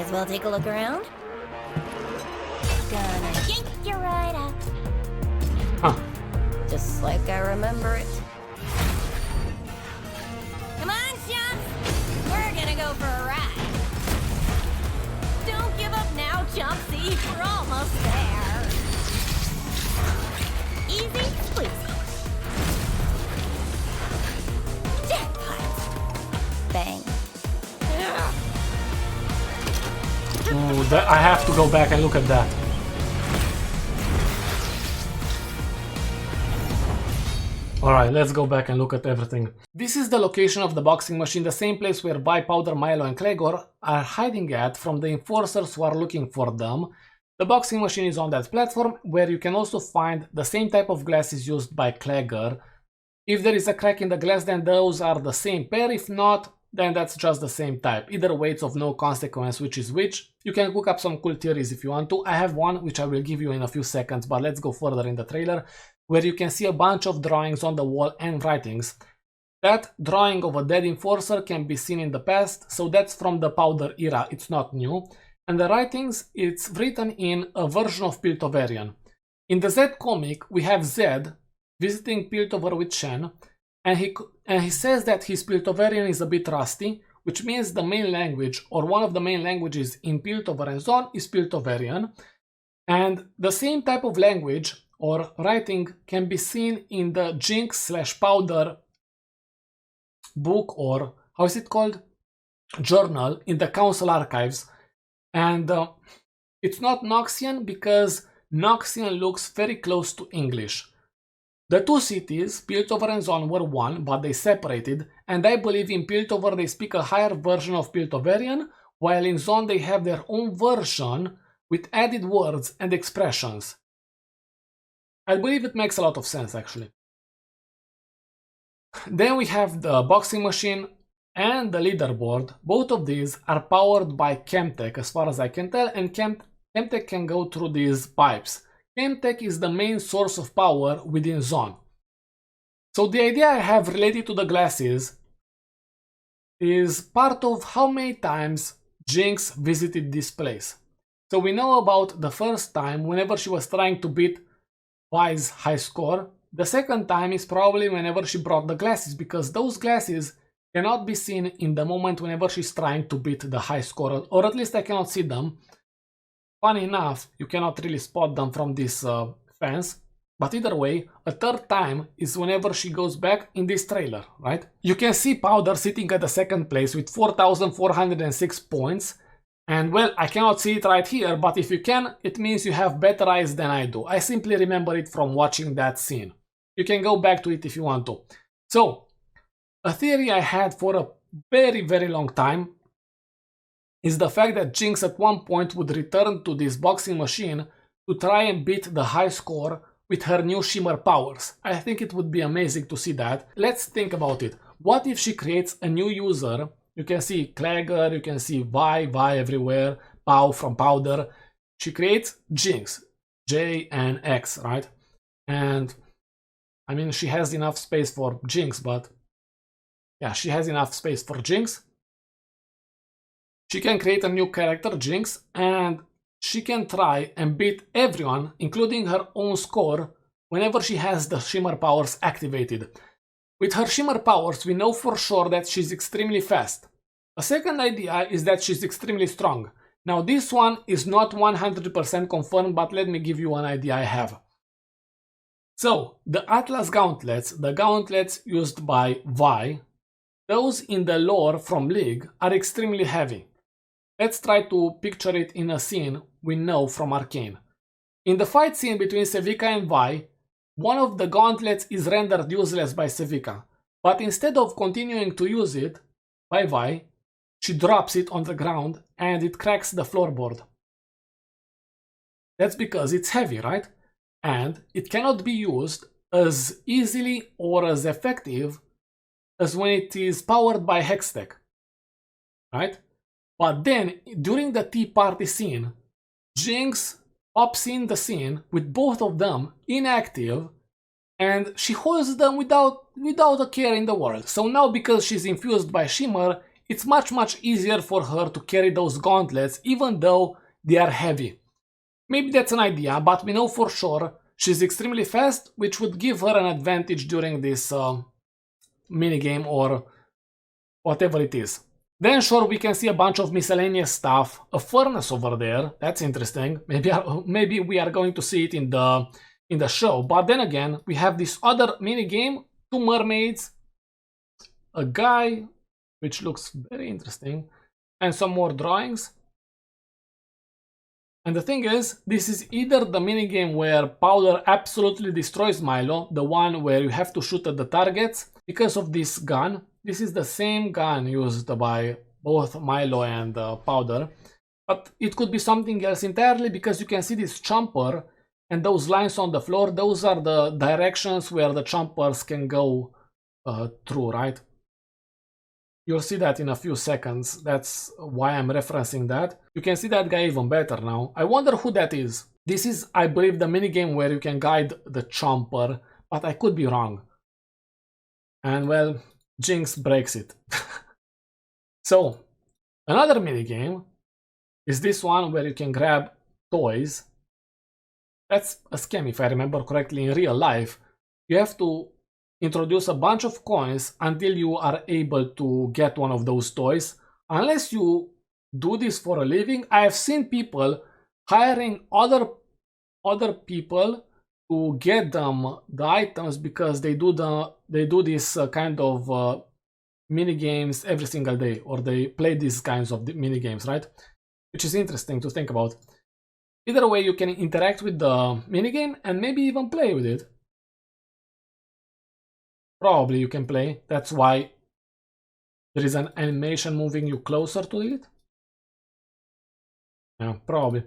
as well take a look around. Gonna yank you right out. Huh. Just like I remember it. Come on, chumps! We're gonna go for a ride. Don't give up now, Chumpsy. We're almost there. Easy squeezy. Jackpot. Bang. Ooh, I have to go back and look at that. Alright, let's go back and look at everything. This is the location of the boxing machine, the same place where Vi, Powder, Milo and Clegor are hiding at from the enforcers who are looking for them. The boxing machine is on that platform, where you can also find the same type of glasses used by Clegor. If there is a crack in the glass, then those are the same pair. If not, then that's just the same type. Either way, it's of no consequence which is which. You can cook up some cool theories if you want to. I have one which I will give you in a few seconds, but let's go further in the trailer, where you can see a bunch of drawings on the wall and writings. That drawing of a dead enforcer can be seen in the past, so that's from the Powder era, it's not new. And the writings, it's written in a version of Piltoverian. In the Z comic, we have Zed visiting Piltover with Shen, and he says that his Piltoverian is a bit rusty, which means the main language, or one of the main languages in Piltover and Zaun, is Piltoverian. And the same type of language or writing can be seen in the Jinx/Powder book, or how is it called? Journal in the Council archives. And it's not Noxian because Noxian looks very close to English. The two cities, Piltover and Zaun, were one, but they separated, and I believe in Piltover they speak a higher version of Piltoverian, while in Zaun they have their own version with added words and expressions. I believe it makes a lot of sense, actually. Then we have the boxing machine and the leaderboard. Both of these are powered by Chemtech, as far as I can tell, and Chemtech can go through these pipes. Chemtech is the main source of power within Zaun. So the idea I have related to the glasses is part of how many times Jinx visited this place. So we know about the first time, whenever she was trying to beat Vi's high score. The second time is probably whenever she brought the glasses, because those glasses cannot be seen in the moment whenever she's trying to beat the high score, or at least I cannot see them. Funny enough, you cannot really spot them from this fence, but either way, a third time is whenever she goes back in this trailer, right? You can see Powder sitting at the second place with 4,406 points, and well, I cannot see it right here, but if you can, it means you have better eyes than I do. I simply remember it from watching that scene. You can go back to it if you want to. So, a theory I had for a very, very long time is the fact that Jinx at one point would return to this boxing machine to try and beat the high score with her new shimmer powers. I think it would be amazing to see that. Let's think about it. What if she creates a new user? You can see Clegor, you can see Vi everywhere, Pow from Powder. She creates Jinx, J and X, right? And I mean, she has enough space for Jinx, but yeah, she has enough space for Jinx. She can create a new character, Jinx, and she can try and beat everyone, including her own score, whenever she has the shimmer powers activated. With her shimmer powers, we know for sure that she's extremely fast. A second idea is that she's extremely strong. Now this one is not 100% confirmed, but let me give you an idea I have. So, the Atlas gauntlets, the gauntlets used by Vi, those in the lore from League are extremely heavy. Let's try to picture it in a scene we know from Arcane. In the fight scene between Sevika and Vi, one of the gauntlets is rendered useless by Sevika, but instead of continuing to use it by Vi, she drops it on the ground and it cracks the floorboard. That's because it's heavy, right? And it cannot be used as easily or as effective as when it is powered by Hextech, right? But then, during the tea party scene, Jinx pops in the scene with both of them inactive, and she holds them without a care in the world. So now, because she's infused by Shimmer, it's much easier for her to carry those gauntlets even though they are heavy. Maybe that's an idea, but we know for sure she's extremely fast, which would give her an advantage during this minigame or whatever it is. Then sure, we can see a bunch of miscellaneous stuff, a furnace over there, that's interesting, maybe we are going to see it in the show, but then again, we have this other minigame, 2 mermaids, a guy, which looks very interesting, and some more drawings. And the thing is, this is either the minigame where Powder absolutely destroys Milo, the one where you have to shoot at the targets because of this gun. This is the same gun used by both Milo and Powder, but it could be something else entirely because you can see this chomper and those lines on the floor. Those are the directions where the chompers can go through, right? You'll see that in a few seconds. That's why I'm referencing that. You can see that guy even better now. I wonder who that is. This is, I believe, the minigame where you can guide the chomper, but I could be wrong. And well, Jinx breaks it. So, another minigame is this one where you can grab toys. That's a scam if I remember correctly in real life. You have to introduce a bunch of coins until you are able to get one of those toys. Unless you do this for a living, I have seen people hiring other people to get them the items because they do this kind of mini games every single day, or they play these kinds of mini games, right? Which is interesting to think about. Either way, you can interact with the mini game and maybe even play with it. Probably you can play. That's why there is an animation moving you closer to it. Yeah, probably.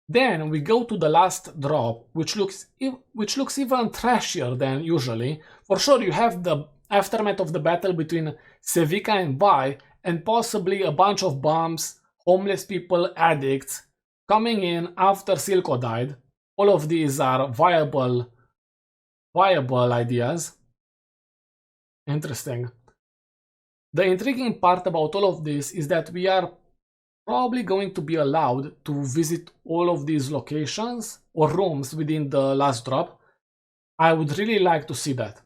Then we go to the last drop, which looks even trashier than usually. For sure, you have the aftermath of the battle between Sevika and Vi, and possibly a bunch of bombs, homeless people, addicts coming in after Silco died. All of these are viable ideas. Interesting. The intriguing part about all of this is that we are probably going to be allowed to visit all of these locations or rooms within the last drop. I would really like to see that.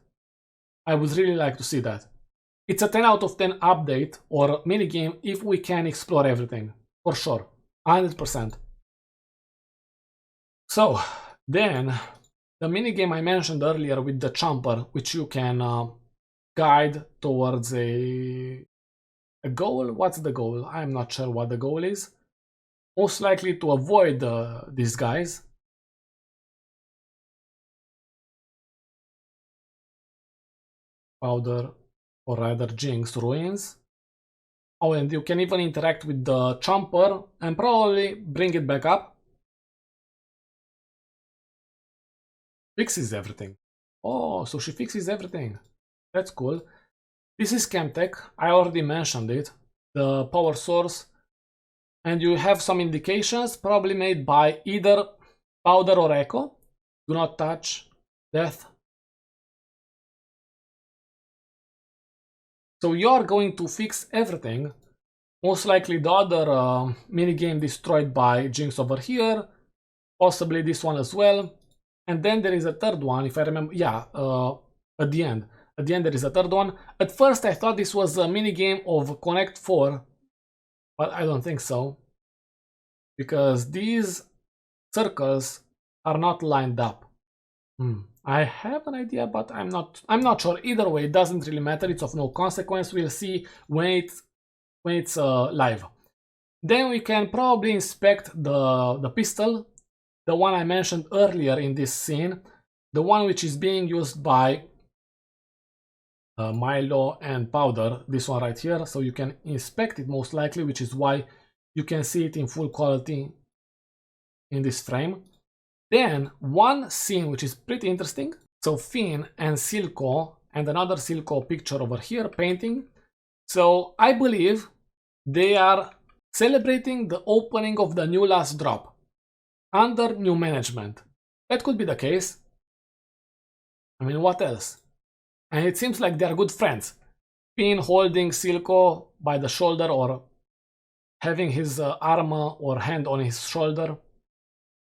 It's a 10 out of 10 update or minigame if we can explore everything. For sure. 100%. So, then, the minigame I mentioned earlier with the chomper, which you can guide towards a goal. What's the goal? I'm not sure what the goal is. Most likely to avoid these guys. Powder, or rather Jinx ruins. Oh, and you can even interact with the chomper and probably bring it back up. Fixes everything. Oh, so she fixes everything. That's cool. This is Chemtech. I already mentioned it. The power source. And you have some indications probably made by either Powder or Echo. Do not touch. Death. So you are going to fix everything. Most likely the other minigame destroyed by Jinx over here. Possibly this one as well. And then there is a third one, if I remember. Yeah, at the end. At the end there is a third one. At first I thought this was a minigame of Connect 4. But I don't think so. Because these circles are not lined up. I have an idea, but I'm not sure. Either way, it doesn't really matter. It's of no consequence. We'll see when it's live. Then we can probably inspect the pistol, the one I mentioned earlier in this scene, the one which is being used by Milo and Powder, this one right here. So you can inspect it most likely, which is why you can see it in full quality in this frame. Then one scene which is pretty interesting. So Finn and Silco and another Silco picture over here painting. So I believe they are celebrating the opening of the new last drop under new management. That could be the case. I mean, what else? And it seems like they are good friends. Pin holding Silco by the shoulder or having his arm or hand on his shoulder.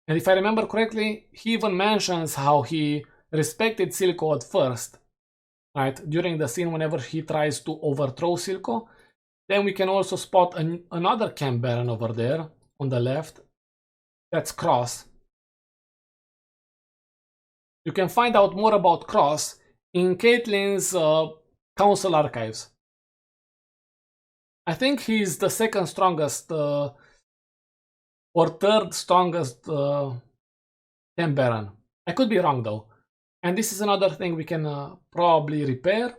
And if I remember correctly, he even mentions how he respected Silco at first, right? During the scene whenever he tries to overthrow Silco. Then we can also spot another Camp Baron over there on the left. That's Cross. You can find out more about Cross in Caitlyn's Council Archives. I think he's the second strongest or third strongest Camp Baron. I could be wrong though. And this is another thing we can probably repair.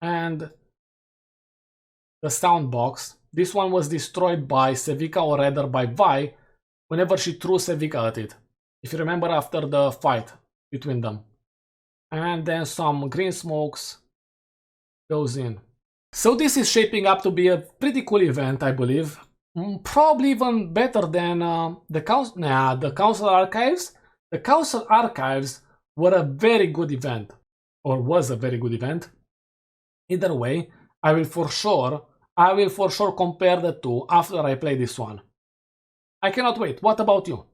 And the sound box. This one was destroyed by Sevika, or rather by Vi, whenever she threw Sevika at it. If you remember, after the fight between them. And then some green smokes goes in. So this is shaping up to be a pretty cool event, I believe. Probably even better than the Council Archives. The Council Archives were a very good event, or was a very good event. Either way, I will for sure compare the two after I play this one. I cannot wait. What about you?